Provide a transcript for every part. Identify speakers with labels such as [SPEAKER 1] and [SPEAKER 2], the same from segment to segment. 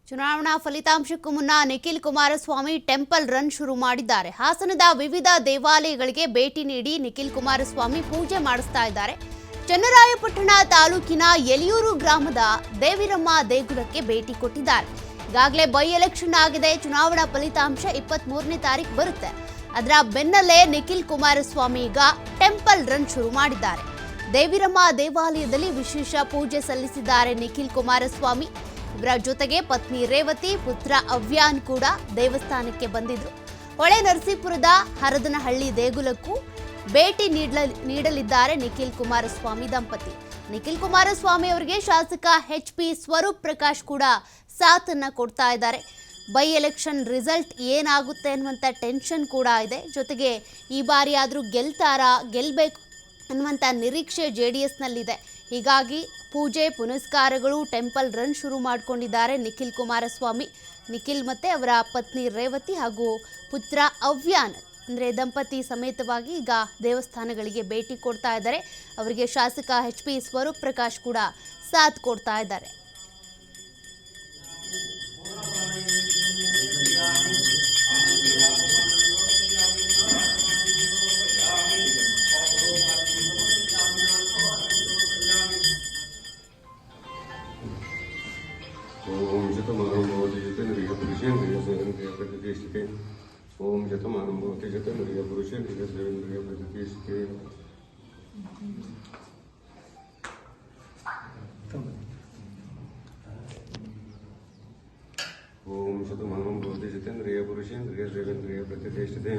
[SPEAKER 1] ಚುನಾವಣಾ ಫಲಿತಾಂಶಕ್ಕೂ ಮುನ್ನ Nikhil Kumaraswamy temple run ಶುರು ಮಾಡಿದ್ದಾರೆ. ಹಾಸನದ ವಿವಿಧ ದೇವಾಲಯಗಳಿಗೆ ಭೇಟಿ ನೀಡಿ ನಿಖಿಲ್ ಕುಮಾರಸ್ವಾಮಿ ಪೂಜೆ ಮಾಡಿಸ್ತಾ ಇದ್ದಾರೆ. ಚನ್ನರಾಯಪಟ್ಟಣ ತಾಲೂಕಿನ ಯಲಿಯೂರು ಗ್ರಾಮದ ದೇವಿರಮ್ಮ ದೇಗುಲಕ್ಕೆ ಭೇಟಿ ಕೊಟ್ಟಿದ್ದಾರೆ. ಈಗಾಗಲೇ ಬೈ ಎಲೆಕ್ಷನ್ ಆಗಿದೆ. ಚುನಾವಣಾ ಫಲಿತಾಂಶ 23ನೇ ತಾರೀಕು ಬರುತ್ತೆ. ಅದರ ಬೆನ್ನಲ್ಲೇ ನಿಖಿಲ್ ಕುಮಾರಸ್ವಾಮಿ ಈಗ ಟೆಂಪಲ್ ರನ್ ಶುರು ಮಾಡಿದ್ದಾರೆ. ದೇವಿರಮ್ಮ ದೇವಾಲಯದಲ್ಲಿ ವಿಶೇಷ ಪೂಜೆ ಸಲ್ಲಿಸಿದ್ದಾರೆ ನಿಖಿಲ್ ಕುಮಾರಸ್ವಾಮಿ. ಇವರ ಜೊತೆಗೆ ಪತ್ನಿ ರೇವತಿ, ಪುತ್ರ ಅವ್ಯಾನ್ ಕೂಡ ದೇವಸ್ಥಾನಕ್ಕೆ ಬಂದಿದ್ರು. ಹೊಳೆ ನರಸೀಪುರದ ಹರದನಹಳ್ಳಿ ದೇಗುಲಕ್ಕೂ ಭೇಟಿ ನೀಡಲಿದ್ದಾರೆ ನಿಖಿಲ್ ಕುಮಾರಸ್ವಾಮಿ ದಂಪತಿ. ನಿಖಿಲ್ ಕುಮಾರಸ್ವಾಮಿ ಅವರಿಗೆ ಶಾಸಕ HP ಸ್ವರೂಪ್ ಪ್ರಕಾಶ್ ಕೂಡ ಸಾಥನ್ನ ಕೊಡ್ತಾ ಇದ್ದಾರೆ. ಬೈ ಎಲೆಕ್ಷನ್ ರಿಸಲ್ಟ್ ಏನಾಗುತ್ತೆ ಅನ್ನುವಂಥ ಟೆನ್ಷನ್ ಕೂಡ ಇದೆ. ಜೊತೆಗೆ ಈ ಬಾರಿ ಆದರೂ ಗೆಲ್ಲಬೇಕು ಅನ್ನುವಂಥ ನಿರೀಕ್ಷೆ JDSನಲ್ಲಿದೆ. ಹೀಗಾಗಿ ಪೂಜೆ ಪುನಸ್ಕಾರಗಳು, ಟೆಂಪಲ್ ರನ್ ಶುರು ಮಾಡಿಕೊಂಡಿದ್ದಾರೆ ನಿಖಿಲ್ ಕುಮಾರಸ್ವಾಮಿ. ನಿಖಿಲ್ ಮತ್ತು ಅವರ ಪತ್ನಿ ರೇವತಿ ಹಾಗೂ ಪುತ್ರ ಅವ್ಯಾನ್ ಅಂದರೆ ದಂಪತಿ ಸಮೇತವಾಗಿ ಈಗ ದೇವಸ್ಥಾನಗಳಿಗೆ ಭೇಟಿ ಕೊಡ್ತಾ ಇದ್ದಾರೆ. ಅವರಿಗೆ ಶಾಸಕ HP ಸ್ವರೂಪ್ ಪ್ರಕಾಶ್ ಕೂಡ ಸಾಥ್ ಕೊಡ್ತಾ ಇದ್ದಾರೆ.
[SPEAKER 2] ओम शतमानं भवति शतेन्द्रिय पुरुषेन्द्रिय सेवेन्द्रिय प्रतिष्ठिते। ओम शतमानं भवति शतेन्द्रिय पुरुषेन्द्रिय सेवेन्द्रिय प्रतिष्ठिते। ओम शतमानं भवति शतेन्द्रिय पुरुषेन्द्रिय सेवेन्द्रिय प्रतिष्ठिते।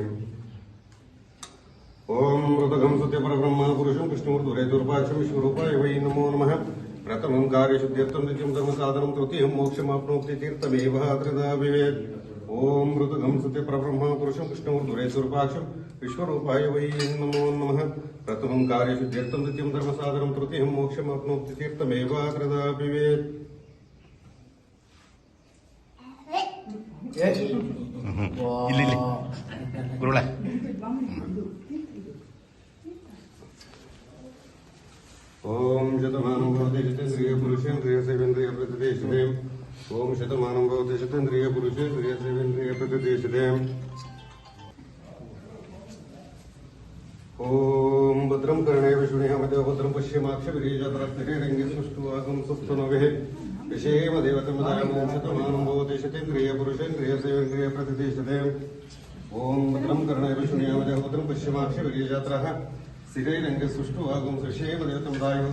[SPEAKER 2] ओम मृतगं सत्यपरब्रह्म पुरुषं विष्णुर्दुरेदुर्भाषं विश्वरूपाय वै नमो नमः। प्रथमं कार्यशुद्ध्यर्थं द्वितीयं धर्मसाधनं तृतीयं मोक्षमाप्नोति तीर्थमेव त्रिधा भवेत्। ओम मृतगं सत्यपरब्रह्म पुरुषं विष्णुर्दुरेदुर्भाषं विश्वरूपाय वै नमो नमः। प्रथमं कार्यशुद्ध्यर्थं द्वितीयं धर्मसाधनं तृतीयं मोक्षमाप्नोति तीर्थमेव त्रिधा भवेत्। ओम शतमानं भवति शतेन्द्रिय पुरुषेन्द्रिय सेवेन्द्रिय प्रतिष्ठिते। ओम शतमानं भवति शतेन्द्रिय पुरुषेन्द्रिय सेवेन्द्रिय प्रतिष्ठिते। ओम भद्रं कर्णेषु शृणुयामदेव भद्रं पश्येमाक्षभिर्यजत्रास्थिरैरङ्गे सुष्ठुवागं सुप्तनवेः विषयेम देवतमदायं शतमानं भवति शतेन्द्रिय पुरुषेन्द्रिय सेवेन्द्रिय प्रतिष्ठिते। ओम भद्रं कर्णेषु शृणुयामदेव भद्रं पश्येमाक्षभिर्यजत्राः स्थिरैरङ्गे सुष्ठुवागं विषयेम देवतमदायं